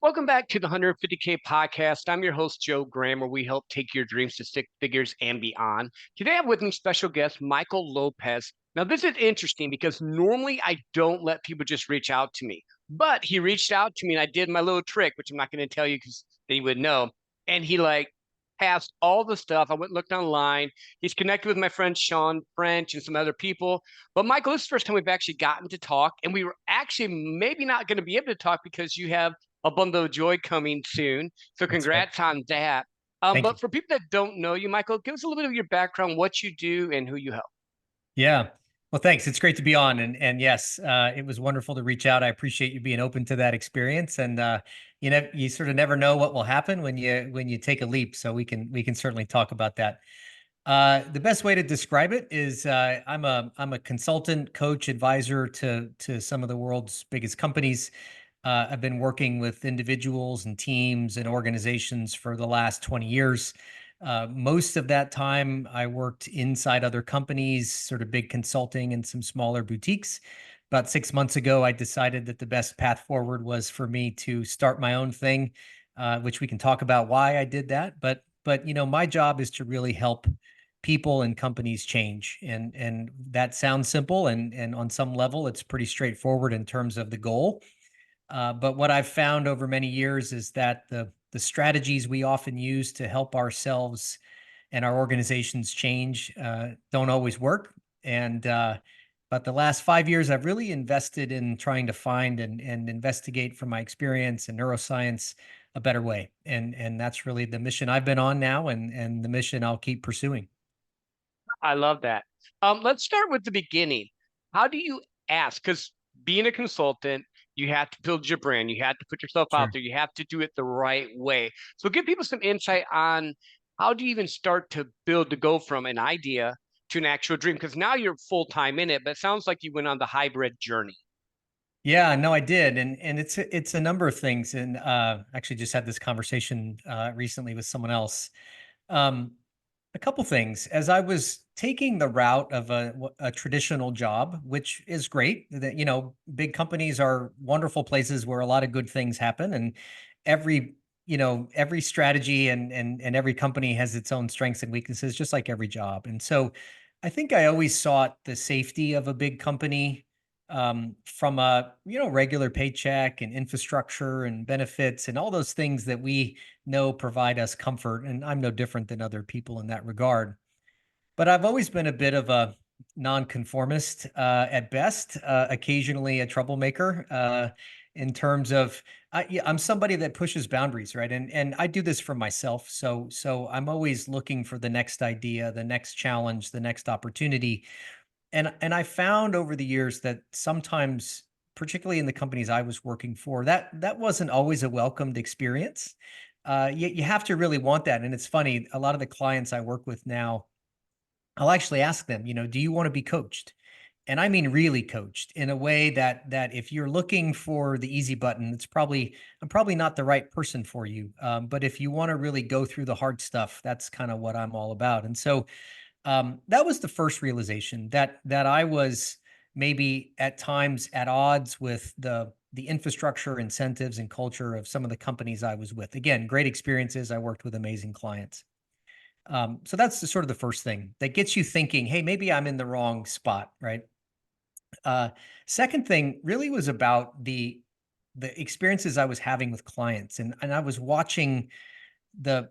Welcome back to the 150K podcast. I'm your host, Joe Graham, where we help take your dreams to six figures and beyond. Today, I have with me special guest Michael Lopez. Now, this is interesting because normally I don't let people just reach out to me, but he reached out to me and I did my little trick, which I'm not going to tell you because then you would know. And he passed all the stuff. I went and looked online. He's connected with my friend Sean French and some other people. But Michael, this is the first time we've actually gotten to talk, and we were actually maybe not going to be able to talk because you have a bundle of joy coming soon. So That's right. congrats on that. Thank you. But for people that don't know you, Michael, give us a little bit of your background, what you do, and who you help. Yeah. Well, thanks. It's great to be on. And yes, it was wonderful to reach out. I appreciate you being open to that experience. And you sort of never know what will happen when you take a leap. So we can certainly talk about that. The best way to describe it is I'm a consultant, coach, advisor to some of the world's biggest companies. I've been working with individuals and teams and organizations for the last 20 years. Most of that time, I worked inside other companies, sort of big consulting and some smaller boutiques. About 6 months ago, I decided that the best path forward was for me to start my own thing, which we can talk about why I did that. But my job is to really help people and companies change, and that sounds simple, and on some level, it's pretty straightforward in terms of the goal. But what I've found over many years is that the strategies we often use to help ourselves and our organizations change don't always work. And but the last 5 years, I've really invested in trying to find and investigate from my experience in neuroscience a better way. And that's really the mission I've been on now, and the mission I'll keep pursuing. I love that. Let's start with the beginning. How do you ask? Because being a consultant, you have to build your brand, you have to put yourself out Sure. there, you have to do it the right way. So give people some insight on how do you even start to build to go from an idea to an actual dream? Because now you're full time in it, but it sounds like you went on the hybrid journey. Yeah, no, I did, and it's a number of things, and actually just had this conversation recently with someone else. Um, a couple things. As I was taking the route of a traditional job, which is great, that big companies are wonderful places where a lot of good things happen, and every strategy and every company has its own strengths and weaknesses, just like every job. And so, I think I always sought the safety of a big company, from a regular paycheck and infrastructure and benefits and all those things that we know provide us comfort. And I'm no different than other people in that regard. But I've always been a bit of a nonconformist at best, occasionally a troublemaker, in terms of yeah, I'm somebody that pushes boundaries, right? And I do this for myself. So I'm always looking for the next idea, the next challenge, the next opportunity. And I found over the years that sometimes, particularly in the companies I was working for, that wasn't always a welcomed experience. You have to really want that. And it's funny, a lot of the clients I work with now, I'll actually ask them, do you want to be coached? And I mean really coached in a way that if you're looking for the easy button, I'm probably not the right person for you. But if you want to really go through the hard stuff, that's kind of what I'm all about. And so that was the first realization that I was maybe at times at odds with the infrastructure, incentives, and culture of some of the companies I was with. Again, great experiences. I worked with amazing clients. So that's sort of the first thing that gets you thinking, hey, maybe I'm in the wrong spot, right? Uh, Second thing really was about the experiences I was having with clients, and I was watching the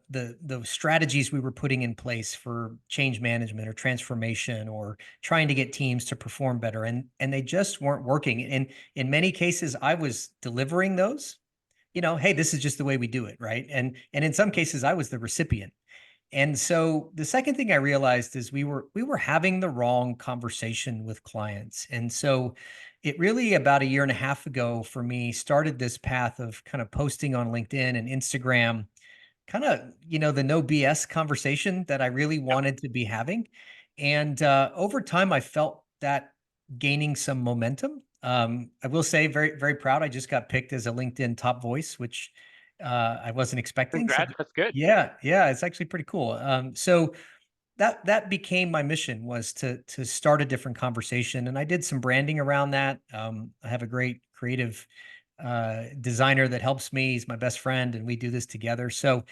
strategies we were putting in place for change management or transformation or trying to get teams to perform better, and they just weren't working. And in many cases I was delivering those, hey, this is just the way we do it, right? And in some cases I was the recipient. And so the second thing I realized is we were having the wrong conversation with clients. And so it really about a year and a half ago for me started this path of kind of posting on LinkedIn and Instagram, kind of, the no BS conversation that I really Yep. wanted to be having. And over time, I felt that gaining some momentum. I will say, very, very proud. I just got picked as a LinkedIn top voice, which I wasn't expecting. So, Congrats. That's good. yeah, yeah, it's actually pretty cool. So that became my mission, was to start a different conversation, and I did some branding around that. I have a great creative designer that helps me. He's my best friend, and we do this together. So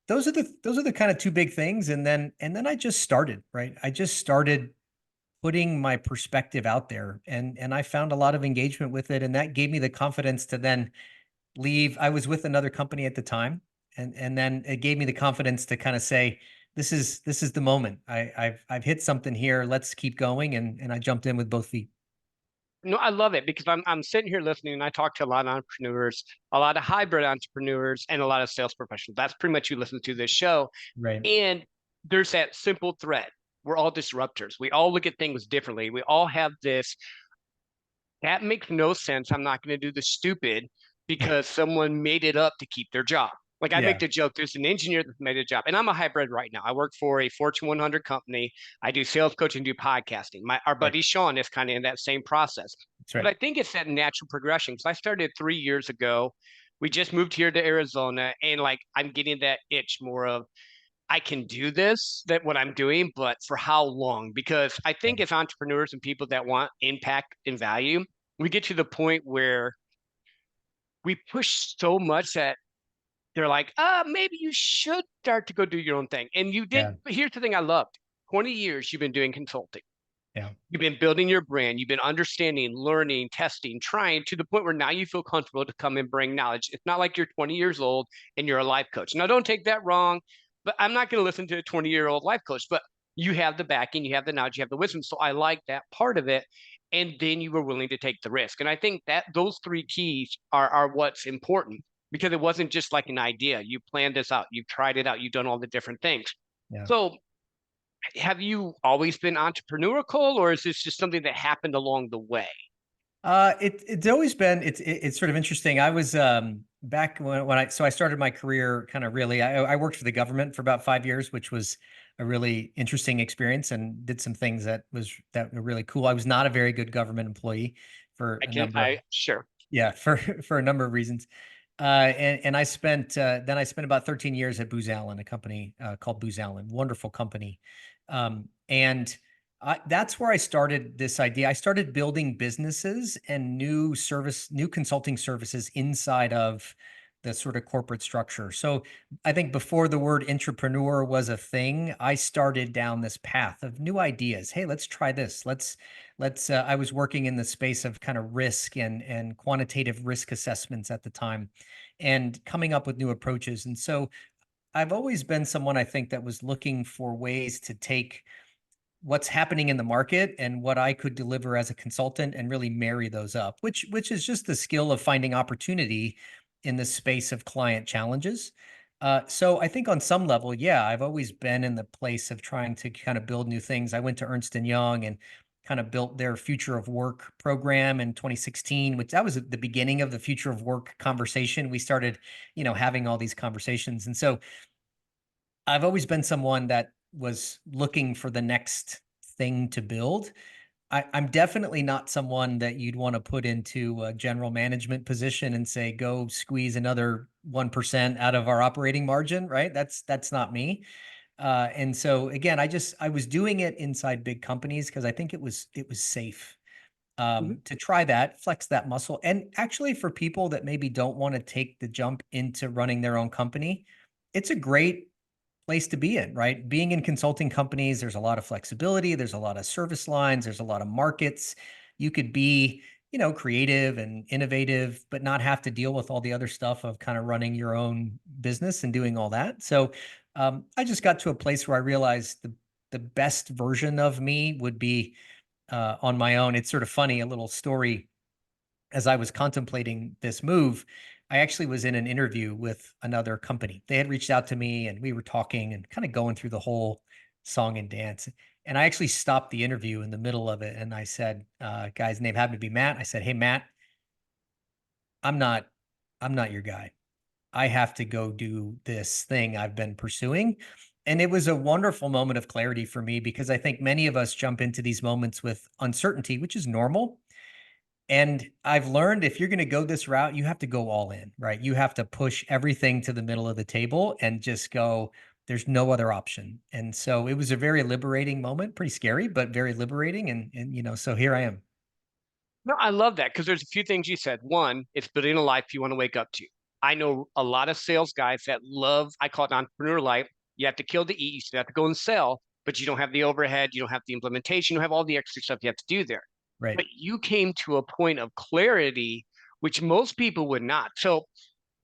those are the kind of two big things. And then I just started, right? I just started putting my perspective out there, and I found a lot of engagement with it, and that gave me the confidence to then leave. I was with another company at the time, and then it gave me the confidence to kind of say, this is the moment. I've hit something here. Let's keep going. And I jumped in with both feet. No, I love it because I'm sitting here listening and I talk to a lot of entrepreneurs, a lot of hybrid entrepreneurs, and a lot of sales professionals. That's pretty much you listen to this show. Right. And there's that simple thread. We're all disruptors. We all look at things differently. We all have this. That makes no sense. I'm not going to do the stupid because someone made it up to keep their job. Like I make Yeah. the joke, there's an engineer that made a job, and I'm a hybrid right now. I work for a Fortune 100 company. I do sales coaching, do podcasting. Our Right. buddy Sean is kind of in that same process. That's But right. I think it's that natural progression because I started 3 years ago. We just moved here to Arizona, and like I'm getting that itch more of I can do this, that what I'm doing, but for how long? Because I Yeah. think as entrepreneurs and people that want impact and value, we get to the point where we push so much that they're like, maybe you should start to go do your own thing. And you did. Yeah. But here's the thing I loved 20 years you've been doing consulting. Yeah. You've been building your brand. You've been understanding, learning, testing, trying to the point where now you feel comfortable to come and bring knowledge. It's not like you're 20 years old and you're a life coach. Now, don't take that wrong, but I'm not going to listen to a 20-year-old life coach, but you have the backing, you have the knowledge, you have the wisdom. So I like that part of it. And then you were willing to take the risk. And I think that those three keys are what's important because it wasn't just like an idea. You planned this out, you've tried it out, you've done all the different things. Yeah. So have you always been entrepreneurial, or is this just something that happened along the way? It's always been it's sort of interesting. I was back when I started my career kind of really. I worked for the government for about 5 years, which was a really interesting experience, and did some things that were really cool. I was not a very good government employee for I a can, number of I sure. yeah, for a number of reasons. And I spent then I spent about 13 years at Booz Allen, a company called Booz Allen, wonderful company. And that's where I started this idea. I started building businesses and new consulting services inside of the sort of corporate structure. So I think before the word entrepreneur was a thing, I started down this path of new ideas. Hey, let's try this. I was working in the space of kind of risk and quantitative risk assessments at the time, and coming up with new approaches. And so I've always been someone, I think, that was looking for ways to take what's happening in the market and what I could deliver as a consultant and really marry those up, which is just the skill of finding opportunity in the space of client challenges. So I think on some level, yeah, I've always been in the place of trying to kind of build new things. I went to Ernst and Young and kind of built their future of work program in 2016, which that was the beginning of the future of work conversation. We started, having all these conversations. And so I've always been someone that was looking for the next thing to build. I'm definitely not someone that you'd want to put into a general management position and say, go squeeze another 1% out of our operating margin, right? That's not me. And so again, I was doing it inside big companies because I think it was safe Mhm. to try that, flex that muscle. And actually, for people that maybe don't want to take the jump into running their own company, it's a great place to be in, right? Being in consulting companies, there's a lot of flexibility, there's a lot of service lines, there's a lot of markets. You could be, creative and innovative, but not have to deal with all the other stuff of kind of running your own business and doing all that. So I just got to a place where I realized the best version of me would be on my own. It's sort of funny, a little story as I was contemplating this move, I actually was in an interview with another company. They had reached out to me and we were talking and kind of going through the whole song and dance. And I actually stopped the interview in the middle of it and I said, guy's name happened to be Matt. I said, hey, Matt, I'm not, I'm not your guy. I have to go do this thing I've been pursuing. And it was a wonderful moment of clarity for me because I think many of us jump into these moments with uncertainty, which is normal. And I've learned if you're going to go this route, you have to go all in, right? You have to push everything to the middle of the table and just go, there's no other option. And so it was a very liberating moment, pretty scary, but very liberating. And so here I am. No, I love that because there's a few things you said. One, it's building a life you want to wake up to. I know a lot of sales guys that love, I call it entrepreneur life. You have to kill to eat, you still have to go and sell, but you don't have the overhead, you don't have the implementation, you don't have all the extra stuff you have to do there. Right. But you came to a point of clarity, which most people would not. So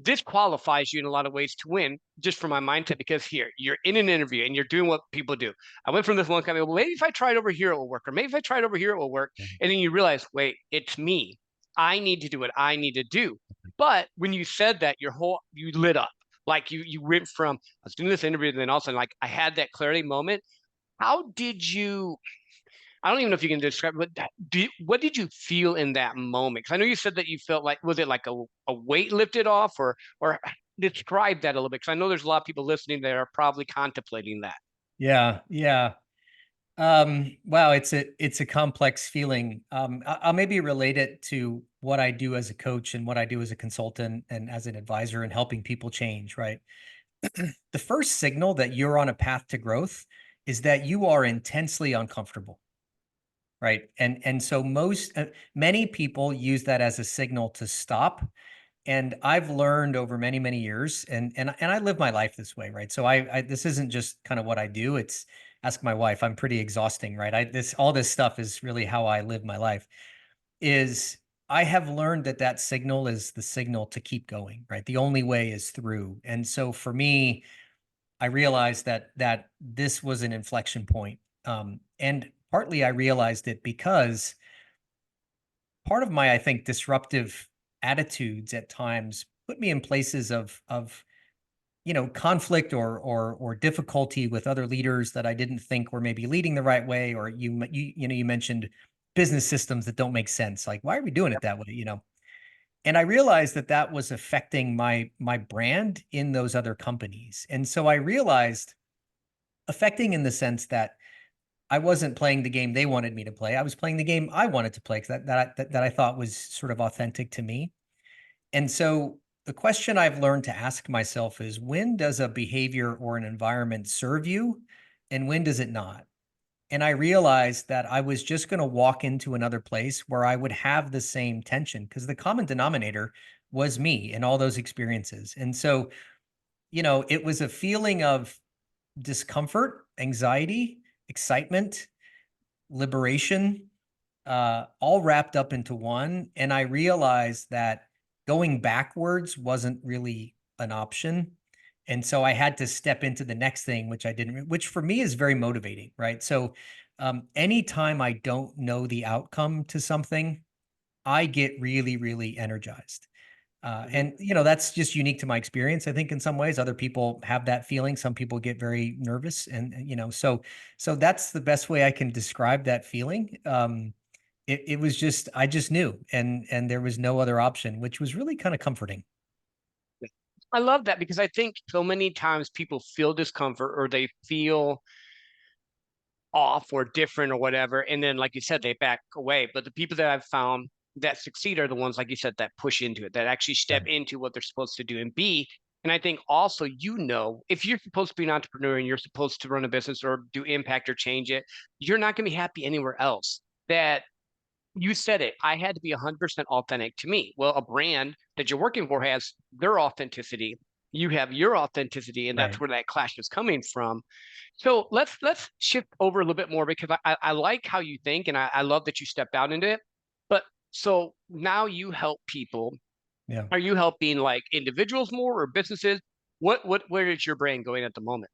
this qualifies you in a lot of ways to win just from my mindset because here you're in an interview and you're doing what people do. I went from this one company, well, maybe if I try it over here, it will work, or maybe if I try it over here, it will work. And then you realize, wait, it's me. I need to do what I need to do. But when you said that, you lit up. Like you went from I was doing this interview, and then all of a sudden, like I had that clarity moment. How did you I don't even know if you can describe, but what did you feel in that moment? Because I know you said that you felt like, was it like a weight lifted off, or describe that a little bit? Because I know there's a lot of people listening that are probably contemplating that. Yeah. Yeah. Wow, it's a complex feeling. I'll maybe relate it to what I do as a coach and what I do as a consultant and as an advisor and helping people change, right? The first signal that you're on a path to growth is that you are intensely uncomfortable, right? And so many people use that as a signal to stop. And I've learned over many years, and I live my life this way, right? So I this isn't just kind of what I do. It's ask my wife. I'm pretty exhausting, right? I this all this stuff is really how I live my life. Is I have learned that that signal is the signal to keep going, right? The only way is through. And so for me, I realized that this was an inflection point. And partly I realized it because part of my, I think, disruptive attitudes at times put me in places of conflict or difficulty with other leaders that I didn't think were maybe leading the right way, or you mentioned business systems that don't make sense. Like, why are we doing it that way? And I realized that that was affecting my brand in those other companies. And so I realized affecting in the sense that I wasn't playing the game they wanted me to play. I was playing the game I wanted to play, 'cause that I thought was sort of authentic to me. And so the question I've learned to ask myself is, when does a behavior or an environment serve you and when does it not? And I realized that I was just going to walk into another place where I would have the same tension because the common denominator was me in all those experiences. And so, it was a feeling of discomfort, anxiety, excitement, liberation, all wrapped up into one. And I realized that going backwards wasn't really an option. And so I had to step into the next thing, which I didn't, which for me is very motivating, right? So anytime I don't know the outcome to something, I get really energized. Mhm. And that's just unique to my experience. I think in some ways other people have that feeling. Some people get very nervous, and so that's the best way I can describe that feeling. It was just I just knew, and there was no other option, which was really kind of comforting. I love that because I think so many times people feel discomfort or they feel off or different or whatever. And then, like you said, they back away. But the people that I've found that succeed are the ones, like you said, that push into it, that actually step Right. into what they're supposed to do and be. And I think also, if you're supposed to be an entrepreneur and you're supposed to run a business or do impact or change it, you're not going to be happy anywhere else. That you said it. I had to be 100% authentic to me. Well, a brand that you're working for has their authenticity. You have your authenticity, and that's Right. where that clash is coming from. So let's shift over a little bit more because I like how you think, and I love that you stepped out into it. But so now you help people. Yeah. Are you helping like individuals more or businesses? Where is your brain going at the moment?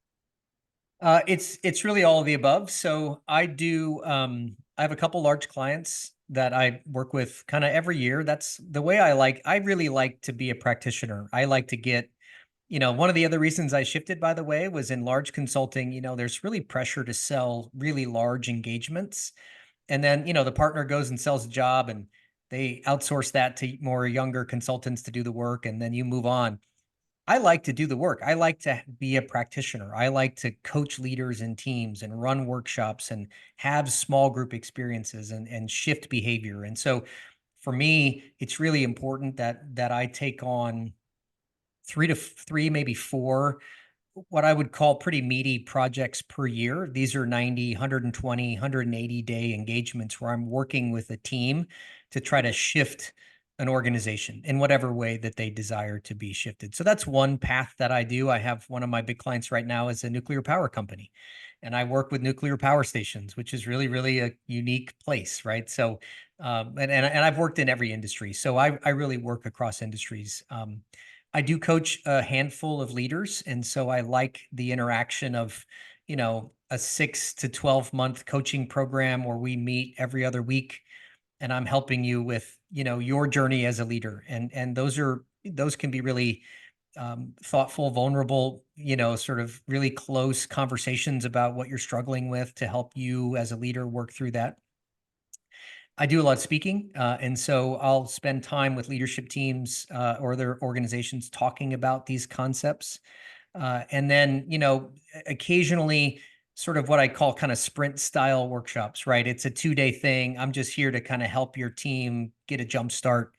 It's really all of the above. So I do. I have a couple large clients that I work with kind of every year. That's the way I like. I really like to be a practitioner. I like to get. One of the other reasons I shifted, by the way, was in large consulting. There's really pressure to sell really large engagements, and then the partner goes and sells a job, and they outsource that to more younger consultants to do the work, and then you move on. I like to do the work. I like to be a practitioner. I like to coach leaders and teams and run workshops and have small group experiences and shift behavior. And so for me, it's really important that I take on three, maybe four, what I would call pretty meaty projects per year. These are 90, 120, 180 day engagements where I'm working with a team to try to shift an organization in whatever way that they desire to be shifted. So that's one path that I do. I have one of my big clients right now is a nuclear power company, and I work with nuclear power stations, which is really, really a unique place, right? So, and I've worked in every industry, so I really work across industries. I do coach a handful of leaders, and so I like the interaction of, a 6 to 12 month coaching program where we meet every other week, and I'm helping you with, your journey as a leader. And those can be really thoughtful, vulnerable, sort of really close conversations about what you're struggling with to help you as a leader work through that. I do a lot of speaking, and so I'll spend time with leadership teams or other organizations talking about these concepts. And then, occasionally sort of what I call kind of sprint style workshops, right? It's a 2 day thing. I'm just here to kind of help your team get a jump start,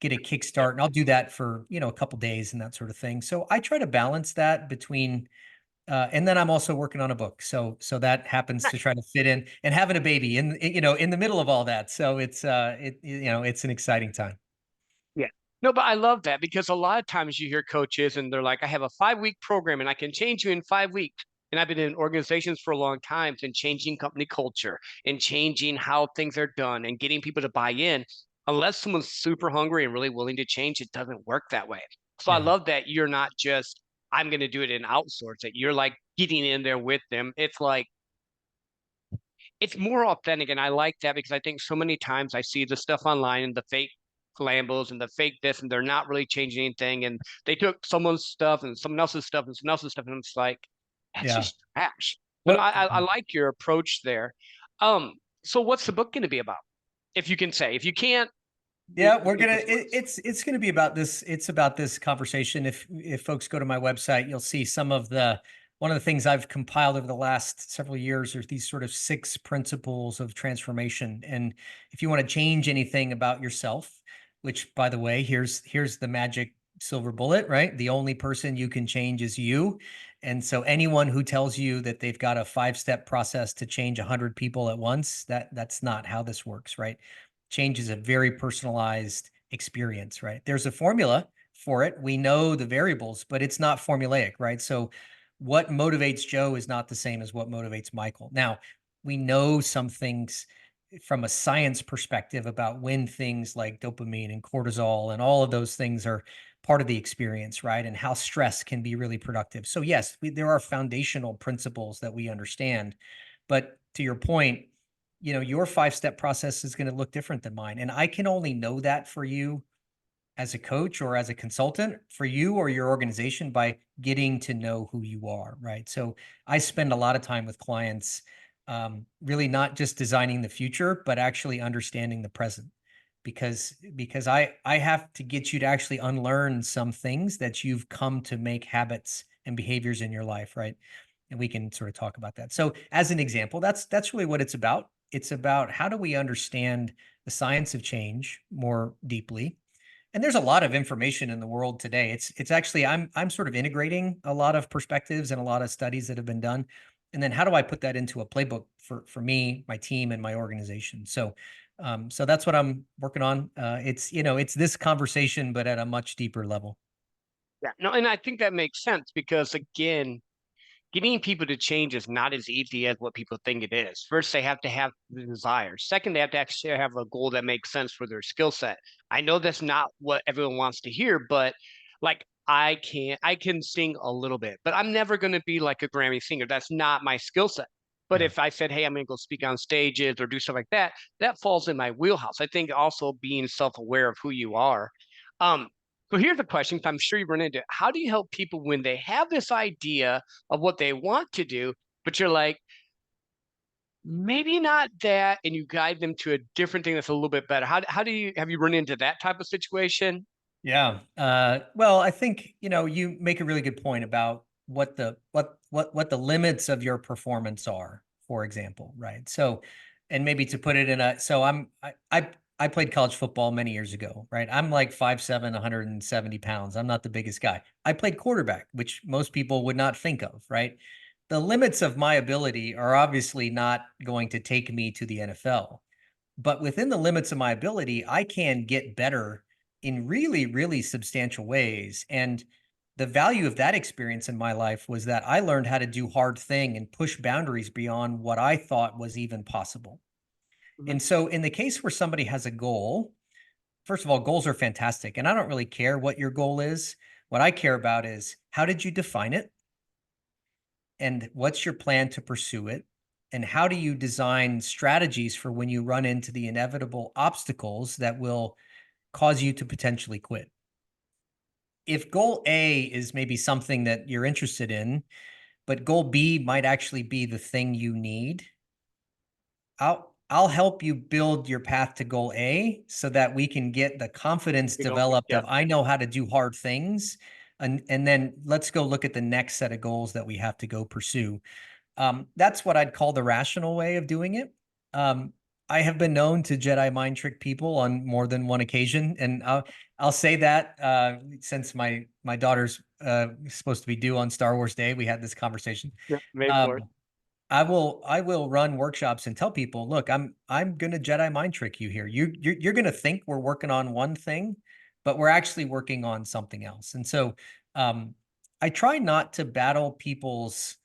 get a kickstart. And I'll do that for, a couple days and that sort of thing. So I try to balance that between, and then I'm also working on a book. So that happens to try to fit in, and having a baby in the middle of all that. So it's an exciting time. Yeah. No, but I love that because a lot of times you hear coaches and they're like, I have a 5 week program and I can change you in 5 weeks. And I've been in organizations for a long time and changing company culture and changing how things are done and getting people to buy in. Unless someone's super hungry and really willing to change, it doesn't work that way. So I Yeah. love that you're not just, I'm going to do it and outsource it. You're like getting in there with them. It's like, it's more authentic, and I like that because I think so many times I see the stuff online and the fake Lambos and the fake this, and they're not really changing anything. And they took someone's stuff and someone else's stuff and someone else's stuff, and it's like that's Yeah. just trash. But Well, I like your approach there. So what's the book going to be about? If you can say, if you can't, yeah, we're make gonna this worse. it's gonna be about this. It's about this conversation. If folks go to my website, you'll see some of the one of the things I've compiled over the last several years are these sort of 6 principles of transformation. And if you want to change anything about yourself, which by the way, here's the magic silver bullet, right? The only person you can change is you. And so anyone who tells you that they've got a 5 step process to change 100 people at once, that's not how this works, right? Change is a very personalized experience, right? There's a formula for it. We know the variables, but it's not formulaic, right? So what motivates Joe is not the same as what motivates Michael. Now, we know some things from a science perspective about when things like dopamine and cortisol and all of those things are part of the experience, right? And how stress can be really productive. So yes, there are foundational principles that we understand, but to your point, your 5 step process is going to look different than mine. And I can only know that for you as a coach or as a consultant, for you or your organization, by getting to know who you are. Right. So I spend a lot of time with clients, really not just designing the future, but actually understanding the present. Because I have to get you to actually unlearn some things that you've come to make habits and behaviors in your life, right? And we can sort of talk about that. So as an example, that's really what it's about. It's about how do we understand the science of change more deeply. And there's a lot of information in the world today. It's actually I'm sort of integrating a lot of perspectives and a lot of studies that have been done. And then how do I put that into a playbook for me, my team, and my organization? So that's what I'm working on. It's this conversation, but at a much deeper level. Yeah, no, and I think that makes sense because again, getting people to change is not as easy as what people think it is. First, they have to have the desire. Second, they have to actually have a goal that makes sense for their skill set. I know that's not what everyone wants to hear, but like I can sing a little bit, but I'm never going to be like a Grammy singer. That's not my skill set. But Yeah. if I said, hey, I'm going to go speak on stages or do stuff like that, that falls in my wheelhouse. I think also being self-aware of who you are. Um, so here's a question, 'cause I'm sure you run into it. How do you help people when they have this idea of what they want to do, but you're like, maybe not that, and you guide them to a different thing that's a little bit better? How do you have you run into that type of situation? Yeah. Well, I think, you make a really good point about what the limits of your performance are, for example, right? So, and maybe to put it in a, so I played college football many years ago, right? I'm like 5'7", 170 pounds. I'm not the biggest guy. I played quarterback, which most people would not think of, right? The limits of my ability are obviously not going to take me to the NFL. but within the limits of my ability, I can get better in really, really substantial ways. And the value of that experience in my life was that I learned how to do hard thing and push boundaries beyond what I thought was even possible. Mhm. And so in the case where somebody has a goal, first of all, goals are fantastic. And I don't really care what your goal is. What I care about is how did you define it? And what's your plan to pursue it? And how do you design strategies for when you run into the inevitable obstacles that will cause you to potentially quit? If goal A is maybe something that you're interested in, but goal B might actually be the thing you need, I'll help you build your path to goal A so that we can get the confidence You don't developed yeah. of I know how to do hard things. And then let's go look at the next set of goals that we have to go pursue. That's what I'd call the rational way of doing it. Um, I have been known to Jedi mind trick people on more than one occasion, and I'll say that since my daughter's supposed to be due on Star Wars Day, we had this conversation. Yeah, May 4th. Um, I will run workshops and tell people, look, I'm gonna Jedi mind trick you here. You're gonna think we're working on one thing, but we're actually working on something else. And so um, I try not to battle people's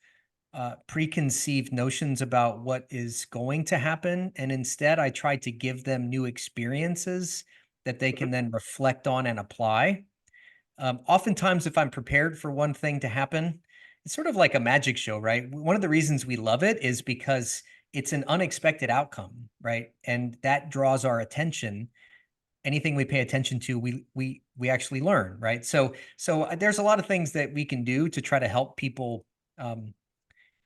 preconceived notions about what is going to happen. And instead, I try to give them new experiences that they Mhm. can then reflect on and apply. Oftentimes, if I'm prepared for one thing to happen, it's sort of like a magic show, right? One of the reasons we love it is because it's an unexpected outcome, right? And that draws our attention. Anything we pay attention to, we actually learn, right? So there's a lot of things that we can do to try to help people um,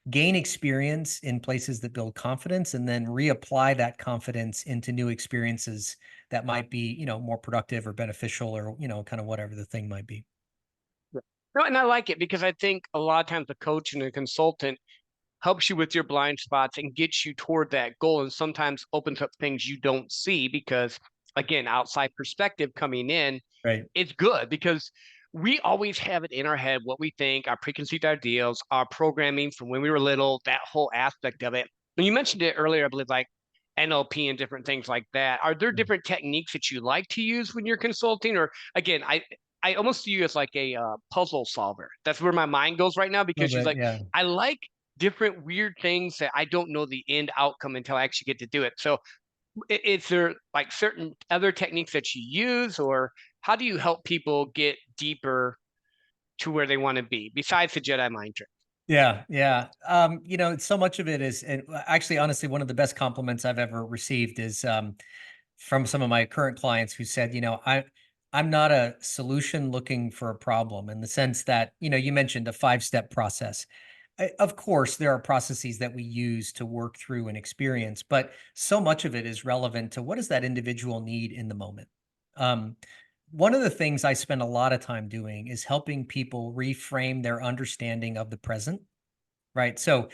gain experience in places that build confidence and then reapply that confidence into new experiences that might be, more productive or beneficial or, kind of whatever the thing might be. Yeah. No, and I like it because I think a lot of times a coach and a consultant helps you with your blind spots and gets you toward that goal and sometimes opens up things you don't see because again, outside perspective coming in, Right. it's good because we always have it in our head what we think, our preconceived ideals, our programming from when we were little, that whole aspect of it. When you mentioned it earlier, I believe like NLP and different things like that. Are there Mm. different techniques that you like to use when you're consulting? Or again, I almost see you as like a puzzle solver. That's where my mind goes right now A little because she's bit, like, yeah. I like different weird things that I don't know the end outcome until I actually get to do it. So is there like certain other techniques that you use, or how do you help people get deeper to where they want to be besides the Jedi mind trick? Yeah, yeah. So much of it is, and actually, honestly, one of the best compliments I've ever received is from some of my current clients who said, I'm not a solution looking for a problem in the sense that, you mentioned a 5-step process. Of course, there are processes that we use to work through an experience, but so much of it is relevant to what does that individual need in the moment. Um, One of the things I spend a lot of time doing is helping people reframe their understanding of the present. Right. So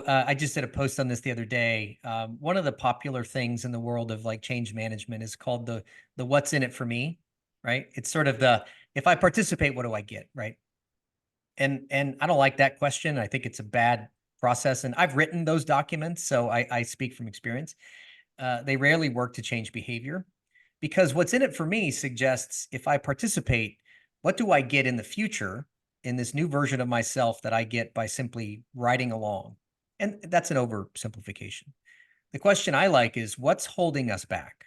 I just did a post on this the other day. One of the popular things in the world of like change management is called the what's in it for me. Right. It's sort of the if I participate, what do I get? Right. And I don't like that question. I think it's a bad process. And I've written those documents, so I speak from experience. They rarely work to change behavior because what's in it for me suggests if I participate, what do I get in the future in this new version of myself that I get by simply riding along? And that's an oversimplification. The question I like is what's holding us back?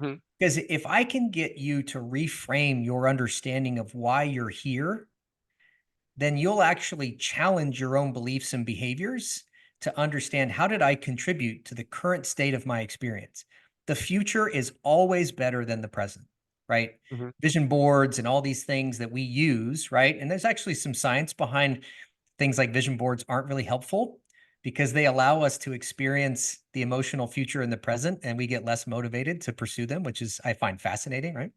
Mhm. Because if I can get you to reframe your understanding of why you're here, then you'll actually challenge your own beliefs and behaviors to understand how did I contribute to the current state of my experience. The future is always better than the present, right? Mhm. Vision boards and all these things that we use, right? And there's actually some science behind things like vision boards aren't really helpful because they allow us to experience the emotional future in the present and we get less motivated to pursue them, which is I find fascinating, right?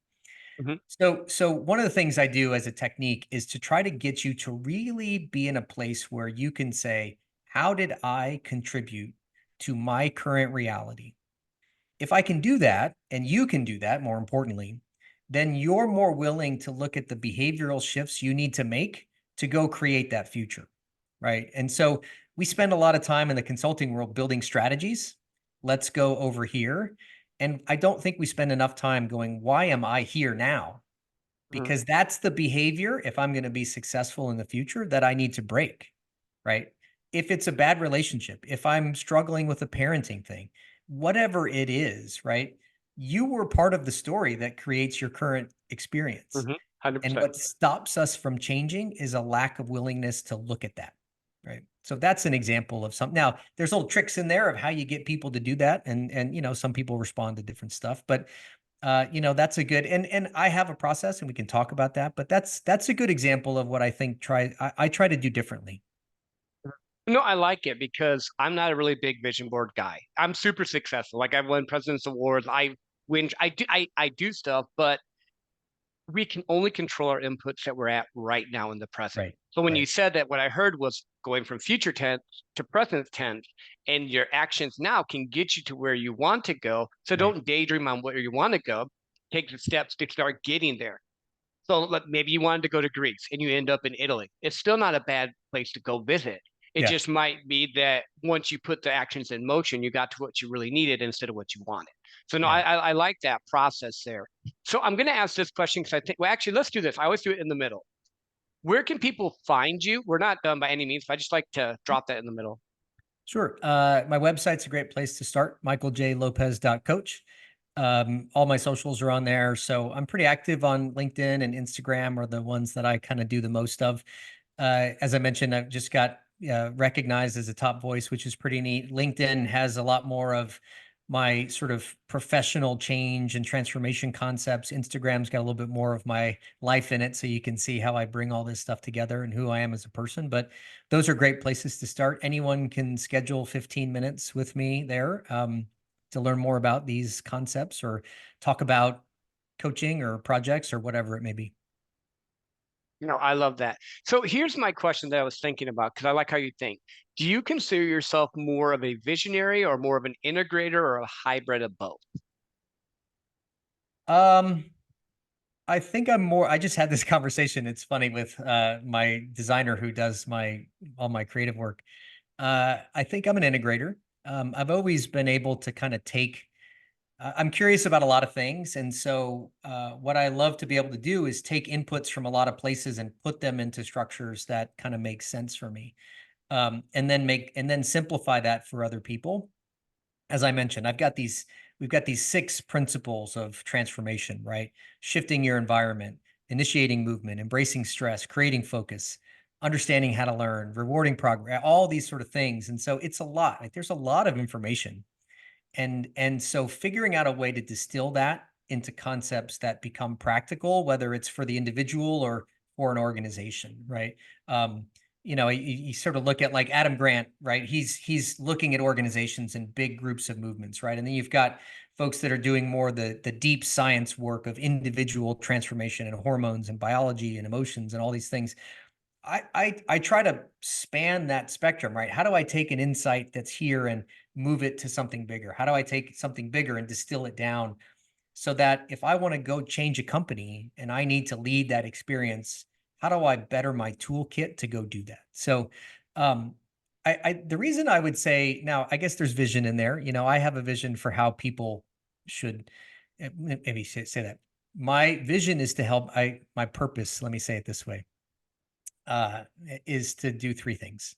Mhm. So one of the things I do as a technique is to try to get you to really be in a place where you can say, how did I contribute to my current reality? If I can do that, and you can do that, more importantly, then you're more willing to look at the behavioral shifts you need to make to go create that future. Right. And so we spend a lot of time in the consulting world building strategies let's go over here. And I don't think we spend enough time going, why am I here now? Mhm. Because that's the behavior, if I'm going to be successful in the future, that I need to break, right? If it's a bad relationship, if I'm struggling with a parenting thing, whatever it is, right? You were part of the story that creates your current experience. Mhm. And 100%. what stops us from changing is a lack of willingness to look at that. Right. So that's an example of something. Now, there's little tricks in there of how you get people to do that. And some people respond to different stuff, but that's a good and I have a process and we can talk about that, but that's a good example of what I think I try to do differently. No, I like it because I'm not a really big vision board guy. I'm super successful. Like I've won President's Awards. I win. I do stuff, but we can only control our inputs that we're at right now in the present. Right. So when you Right. said that, what I heard was going from future tense to present tense, and your actions now can get you to where you want to go. So Right. don't daydream on where you want to go. Take the steps to start getting there. So maybe you wanted to go to Greece and you end up in Italy. It's still not a bad place to go visit. It Yeah. just might be that once you put the actions in motion, you got to what you really needed instead of what you wanted. So no, Yeah. I like that process there. So I'm going to ask this question because I think, well, actually, let's do this. I always do it in the middle. Where can people find you? We're not done by any means, but I just like to drop that in the middle. Sure. My website's a great place to start, michaeljlopez.coach. All my socials are on there. So I'm pretty active on LinkedIn and Instagram are the ones that I kind of do the most of. As I mentioned, I've just got recognized as a top voice, which is pretty neat. LinkedIn has a lot more of my sort of professional change and transformation concepts. Instagram's got a little bit more of my life in it, so you can see how I bring all this stuff together and who I am as a person. But those are great places to start. Anyone can schedule 15 minutes with me there to learn more about these concepts or talk about coaching or projects or whatever it may be. I love that. So here's my question that I was thinking about because I like how you think. Do you consider yourself more of a visionary or more of an integrator or a hybrid of both? Um, I think I'm more. I just had this conversation. It's funny with my designer who does my all my creative work. I think I'm an integrator. I've always been able to kind of take. I'm curious about a lot of things, and so what I love to be able to do is take inputs from a lot of places and put them into structures that kind of make sense for me, and then simplify that for other people. As I mentioned, we've got these 6 principles of transformation, right? Shifting your environment, initiating movement, embracing stress, creating focus, understanding how to learn, rewarding progress, all these sort of things. And so it's a lot. Like there's a lot of information. And so figuring out a way to distill that into concepts that become practical, whether it's for the individual or for an organization, right? Um, you sort of look at like Adam Grant, right? He's looking at organizations and big groups of movements, right? And then you've got folks that are doing more the deep science work of individual transformation and hormones and biology and emotions and all these things. I try to span that spectrum, right? How do I take an insight that's here and move it to something bigger? How do I take something bigger and distill it down so that if I want to go change a company and I need to lead that experience, how do I better my toolkit to go do that? So, um, the reason I would say now, I guess there's vision in there. I have a vision for how people should maybe say that. My vision is to help. My purpose. Let me say it this way uh, is to do 3 things.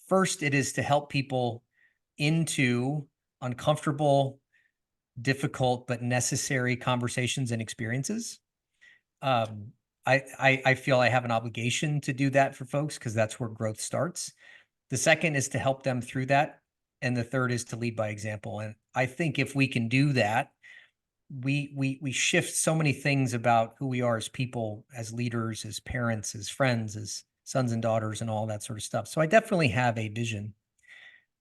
First, it is to help people into uncomfortable, difficult, but necessary conversations and experiences. Um, I feel I have an obligation to do that for folks because that's where growth starts. The second is to help them through that. And the third is to lead by example. And I think if we can do that, we shift so many things about who we are as people, as leaders, as parents, as friends, as sons and daughters, and all that sort of stuff. So I definitely have a vision,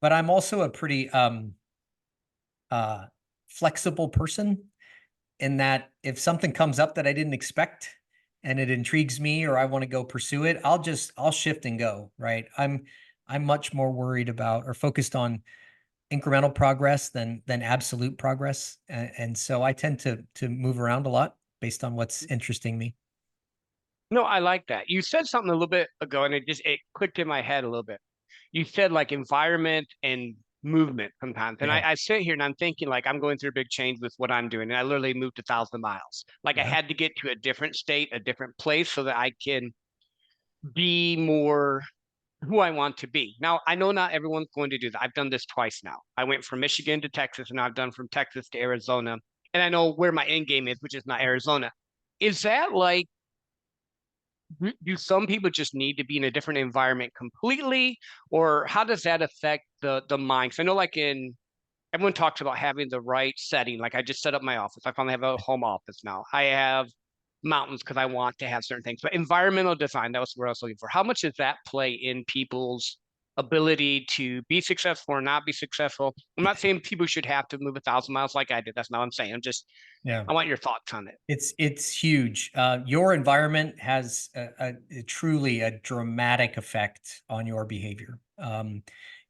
but I'm also a pretty uh, flexible person in that if something comes up that I didn't expect and it intrigues me or I want to go pursue it, I'll shift and go. Right. I'm much more worried about or focused on incremental progress than absolute progress, and so I tend to move around a lot based on what's interesting me. No, I like that. You said something a little bit ago, and it clicked in my head a little bit. You said like environment and movement sometimes. And Yeah. I sit here and I'm thinking like I'm going through a big change with what I'm doing. And I literally moved 1,000 miles. Like I Yeah. had to get to a different state, a different place so that I can be more who I want to be. Now, I know not everyone's going to do that. I've done this twice now. I went from Michigan to Texas, and I've done from Texas to Arizona. And I know where my end game is, which is not Arizona. Is that like, do some people just need to be in a different environment completely? Or how does that affect the mind? 'Cause I know like in everyone talks about having the right setting. Like I just set up my office. I finally have a home office now. I have mountains because I want to have certain things. But environmental design, that was where I was looking for. How much does that play in people's ability to be successful or not be successful? I'm not saying people should have to move 1,000 miles like I did. That's not what I'm saying. I'm just, Yeah. I want your thoughts on it. It's huge. Your environment has a truly a dramatic effect on your behavior.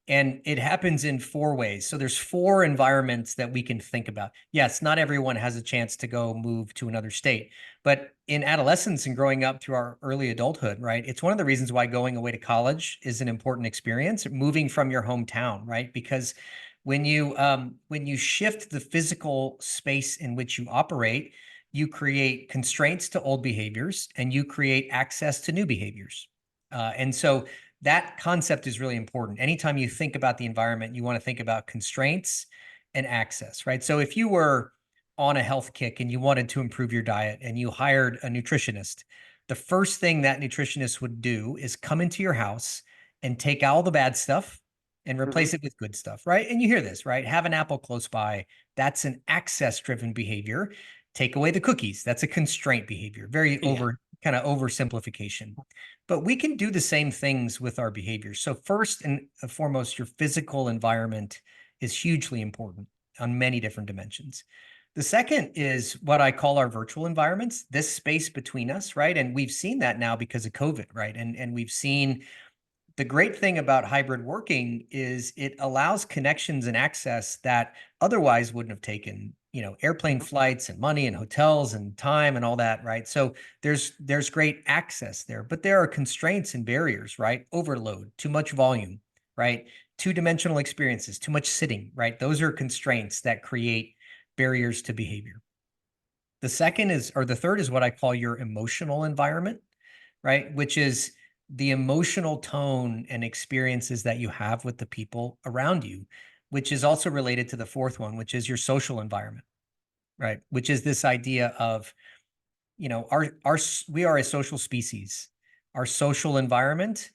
And it happens in four ways. So there's four environments that we can think about. Yes, not everyone has a chance to go move to another state, but in adolescence and growing up through our early adulthood, right? It's one of the reasons why going away to college is an important experience, moving from your hometown, right? Because when you shift the physical space in which you operate, you create constraints to old behaviors and you create access to new behaviors. And so that concept is really important. Anytime you think about the environment, you want to think about constraints and access, right? So if you were on a health kick and you wanted to improve your diet and you hired a nutritionist, the first thing that nutritionist would do is come into your house and take all the bad stuff and Hmm. replace it with good stuff, right? And you hear this, right? Have an apple close by. That's an access driven behavior. Take away the cookies. That's a constraint behavior. Very Yeah, kind of oversimplification. But we can do the same things with our behaviors. So first and foremost, your physical environment is hugely important on many different dimensions. The second is what I call our virtual environments, this space between us, right? And we've seen that now because of COVID, right? And we've seen the great thing about hybrid working is it allows connections and access that otherwise wouldn't have taken, airplane flights and money and hotels and time and all that, right? So there's great access there, but there are constraints and barriers, right? Overload, too much volume, right? Two-dimensional experiences, too much sitting, right? Those are constraints that create barriers to behavior. The second is, or the third is what I call your emotional environment, right? Which is the emotional tone and experiences that you have with the people around you, which is also related to the fourth one, which is your social environment, right? Which is this idea of, we are a social species. Our social environment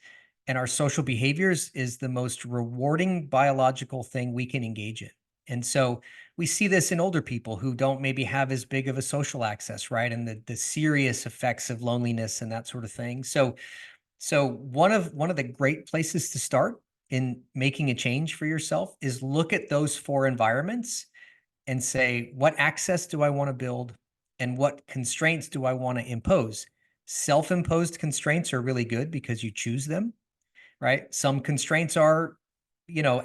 and our social behaviors is the most rewarding biological thing we can engage in. And so we see this in older people who don't maybe have as big of a social access, right? And the serious effects of loneliness and that sort of thing. So one of the great places to start in making a change for yourself is look at those four environments and say, what access do I want to build and what constraints do I want to impose? Self-imposed constraints are really good because you choose them, right? Some constraints are,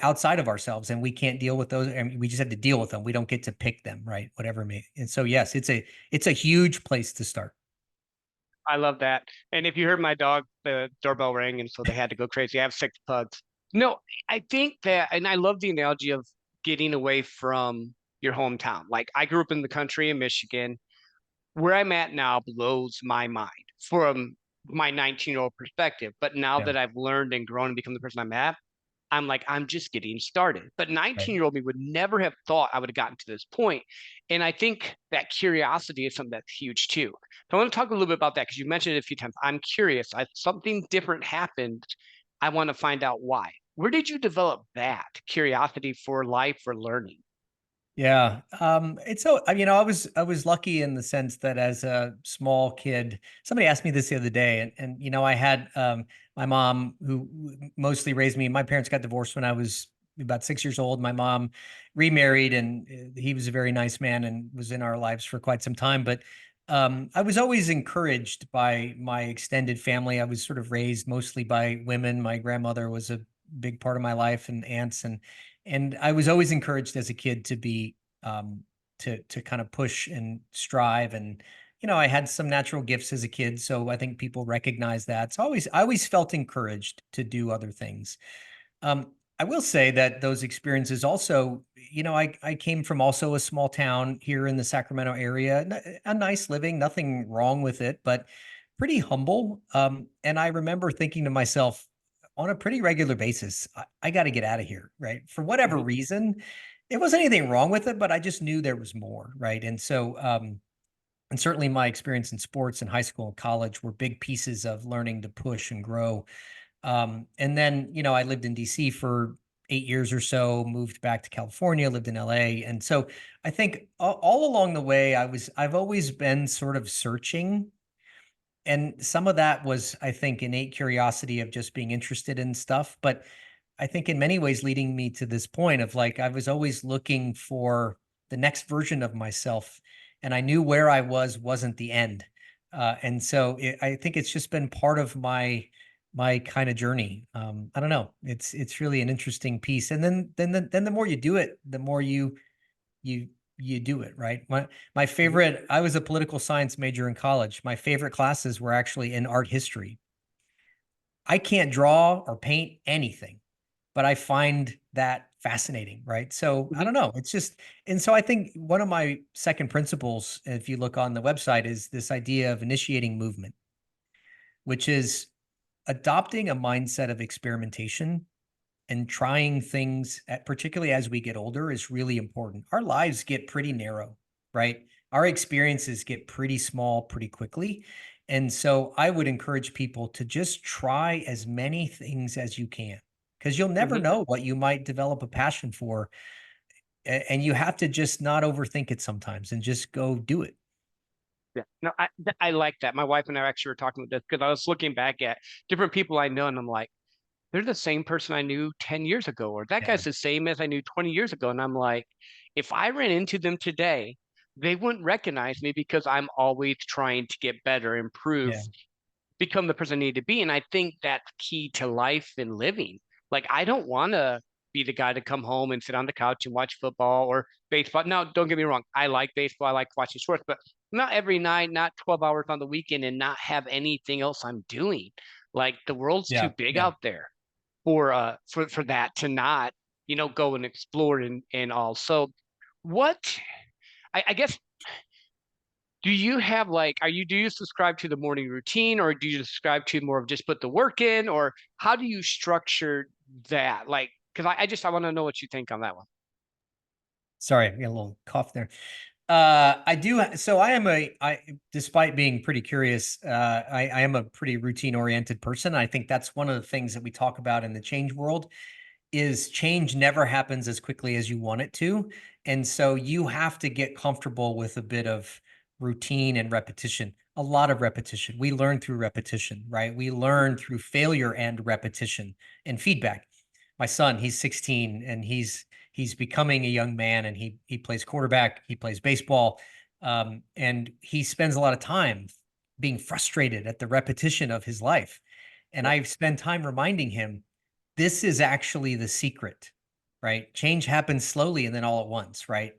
outside of ourselves and we can't deal with those and we just have to deal with them. We don't get to pick them, right? Whatever may. And so yes, it's a huge place to start. I love that. And if you heard my dog, the doorbell rang, and so they had to go crazy. I have 6 pugs. No, I think that, and I love the analogy of getting away from your hometown. Like I grew up in the country in Michigan. Where I'm at now blows my mind from my 19-year-old perspective. But now Yeah. that I've learned and grown and become the person I'm at, I'm like, I'm just getting started. But Right. 19-year-old me would never have thought I would have gotten to this point. And I think that curiosity is something that's huge too. So I want to talk a little bit about that because you mentioned it a few times. I'm curious. Something different happened. I want to find out why. Where did you develop that curiosity for life, for learning? Yeah. It's so, I was lucky in the sense that as a small kid, somebody asked me this the other day, and I had my mom who mostly raised me. My parents got divorced when I was about 6 years old. My mom remarried, and he was a very nice man and was in our lives for quite some time. But I was always encouraged by my extended family. I was sort of raised mostly by women. My grandmother was a big part of my life, and aunts, and I was always encouraged as a kid to be to kind of push and strive. And I had some natural gifts as a kid, so I think people recognize that. So I always felt encouraged to do other things. um I will say that those experiences also, I came from also a small town here in the Sacramento area, a nice living, nothing wrong with it, but pretty humble. And I remember thinking to myself on a pretty regular basis, I got to get out of here, right? For whatever Mhm. reason, there wasn't anything wrong with it, but I just knew there was more, right? And so, and certainly my experience in sports in high school and college were big pieces of learning to push and grow. And then, I lived in DC for 8 years or so, moved back to California, lived in LA. And so I think all along the way, I've always been sort of searching. And some of that was, I think, innate curiosity of just being interested in stuff. But I think in many ways leading me to this point of like, I was always looking for the next version of myself. And I knew where I was wasn't the end. And so I think it's just been part of my kind of journey. I don't know. It's really an interesting piece. And then the more you do it, the more you you do it, right? My Mhm. favorite, I was a political science major in college. My favorite classes were actually in art history. I can't draw or paint anything, but I find that fascinating, right? So I Mhm. don't know. It's just, and so I think one of my second principles, if you look on the website, is this idea of initiating movement, which is adopting a mindset of experimentation and trying things particularly as we get older is really important. Our lives get pretty narrow, right? Our experiences get pretty small pretty quickly. And so I would encourage people to just try as many things as you can because you'll never Mhm. know what you might develop a passion for. And you have to just not overthink it sometimes and just go do it. Yeah. No, I like that. My wife and I actually were talking about this because I was looking back at different people I know, and I'm like, they're the same person I knew 10 years ago, or that Yeah. guy's the same as I knew 20 years ago. And I'm like, if I ran into them today, they wouldn't recognize me because I'm always trying to get better, improve, Yeah. become the person I need to be. And I think that's key to life and living. Like, I don't want to be the guy to come home and sit on the couch and watch football or baseball. Now, don't get me wrong. I like baseball. I like watching sports, but not every night, not 12 hours on the weekend and not have anything else I'm doing. Like, the world's too Yeah. big Yeah. out there for that to not, go and explore and all. So what I guess do you have like do you subscribe to the morning routine, or do you subscribe to more of just put the work in, or how do you structure that? Like, because I want to know what you think on that one. Sorry, I got a little cough there. I do. So despite being pretty curious, I am a pretty routine oriented person. I think that's one of the things that we talk about in the change world is change never happens as quickly as you want it to. And so you have to get comfortable with a bit of routine and repetition, a lot of repetition. We learn through repetition, right? We learn through failure and repetition and feedback. My son, he's 16 and he's becoming a young man and he plays quarterback, he plays baseball. And he spends a lot of time being frustrated at the repetition of his life. And Yep. I've spent time reminding him this is actually the secret, right? Change happens slowly and then all at once, right?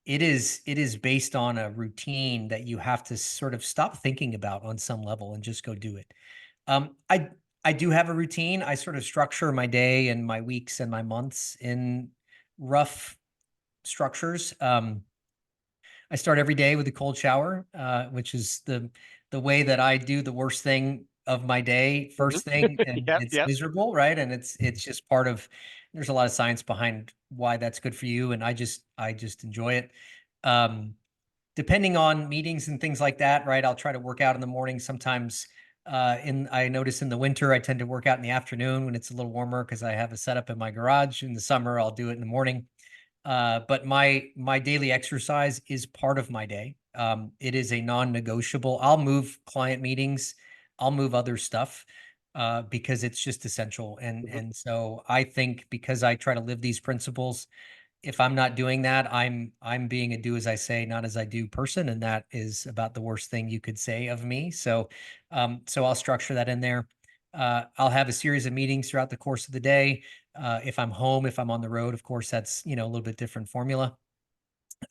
It is based on a routine that you have to sort of stop thinking about on some level and just go do it. I do have a routine. I sort of structure my day and my weeks and my months in rough structures. I start every day with a cold shower, which is the way that I do the worst thing of my day Mhm. first thing, and Yep. it's Yep. miserable, right? And it's just part of. There's a lot of science behind why that's good for you, and I just enjoy it. Um, Depending on meetings and things like that, right? I'll try to work out in the morning. Sometimes, in I notice in the winter I tend to work out in the afternoon when it's a little warmer because I have a setup in my garage. In the summer, I'll do it in the morning. But my daily exercise is part of my day. It is a non-negotiable. I'll move client meetings, I'll move other stuff because it's just essential. And Mhm. and so I think because I try to live these principles, if I'm not doing that, I'm being a do as I say, not as I do person, and that is about the worst thing you could say of me. So I'll structure that in there. I'll have a series of meetings throughout the course of the day. If I'm home, if I'm on the road, of course, that's a little bit different formula.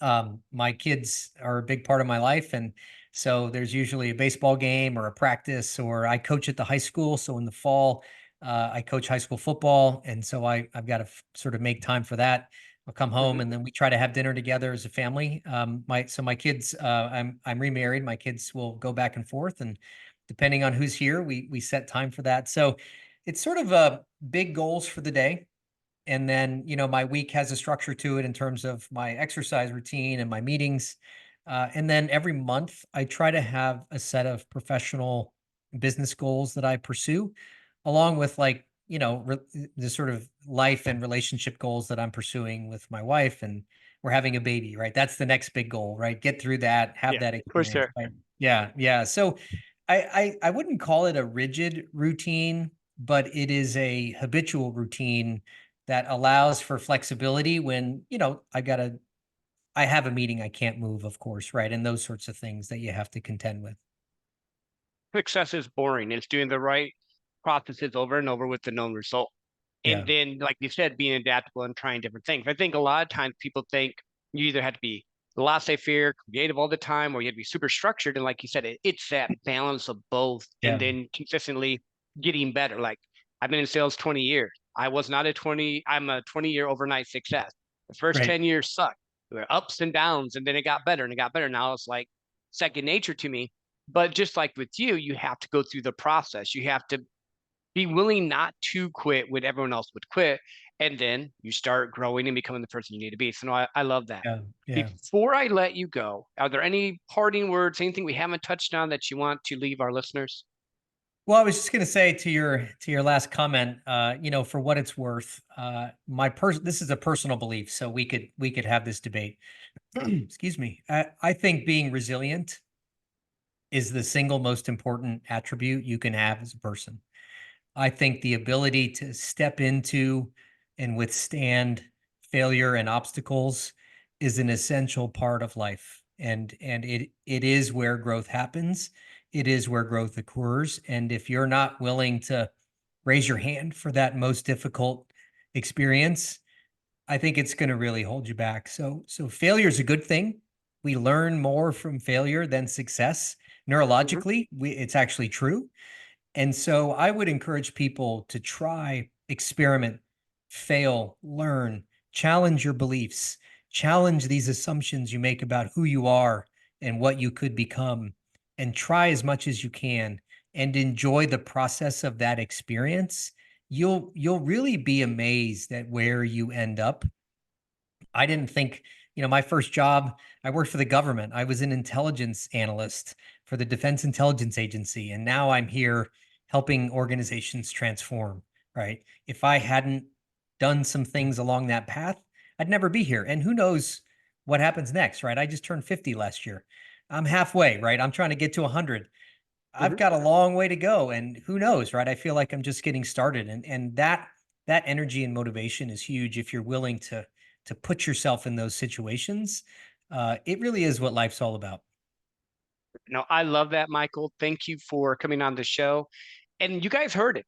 My kids are a big part of my life, and so there's usually a baseball game or a practice, or I coach at the high school. So in the fall, I coach high school football, and so I've got to sort of make time for that. I'll come home, Mhm. and then we try to have dinner together as a family. My kids, I'm remarried. My kids will go back and forth, and depending on who's here, we set time for that. So it's sort of big goals for the day, and then my week has a structure to it in terms of my exercise routine and my meetings, and then every month I try to have a set of professional business goals that I pursue, along with, like, the sort of life and relationship goals that I'm pursuing with my wife, and we're having a baby, right? That's the next big goal, right? Get through that, have Yeah, that for experience, sure. right? Yeah, so I wouldn't call it a rigid routine, but it is a habitual routine that allows for flexibility when, I have a meeting I can't move, of course, right? And those sorts of things that you have to contend with. Success is boring. It's doing the right processes over and over with the known result. And Yeah, then, like you said, being adaptable and trying different things. I think a lot of times people think you either have to be laissez-faire, creative all the time, or you have to be super structured. And like you said, it's that balance of both, and yeah, then consistently getting better. Like I've been in sales 20 years. I was not a 20, I'm a 20-year overnight success. The first right. 10 years sucked. There were ups and downs, and then it got better and it got better. Now it's like second nature to me. But just like with you, you have to go through the process. You have to be willing not to quit when everyone else would quit. And then you start growing and becoming the person you need to be. So no, I love that. Yeah, yeah. Before I let you go, are there any parting words, anything we haven't touched on that you want to leave our listeners? Well, I was just going to say to your last comment, for what it's worth, this is a personal belief, so we could have this debate. Excuse me. I think being resilient is the single most important attribute you can have as a person. I think the ability to step into and withstand failure and obstacles is an essential part of life. And it is where growth happens. It is where growth occurs. And if you're not willing to raise your hand for that most difficult experience, I think it's going to really hold you back. So failure is a good thing. We learn more from failure than success. Mhm. Neurologically, it's actually true. And so I would encourage people to try, experiment, fail, learn, challenge your beliefs, challenge these assumptions you make about who you are and what you could become, and try as much as you can and enjoy the process of that experience. You'll really be amazed at where you end up. I didn't think, my first job, I worked for the government. I was an intelligence analyst for the Defense Intelligence Agency. And now I'm here helping organizations transform, right? If I hadn't done some things along that path, I'd never be here. And who knows what happens next, right? I just turned 50 last year. I'm halfway, right? I'm trying to get to 100. I've Mhm. got a long way to go, and who knows, right? I feel like I'm just getting started, and that energy and motivation is huge if you're willing to put yourself in those situations. It really is what life's all about. No, I love that, Michael. Thank you for coming on the show. And you guys heard it.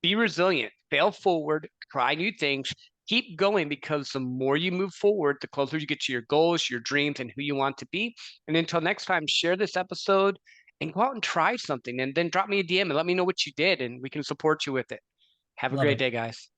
Be resilient, fail forward, try new things, keep going because the more you move forward, the closer you get to your goals, your dreams, and who you want to be. And until next time, share this episode and go out and try something and then drop me a DM and let me know what you did and we can support you with it. Have a Love great it. day, guys.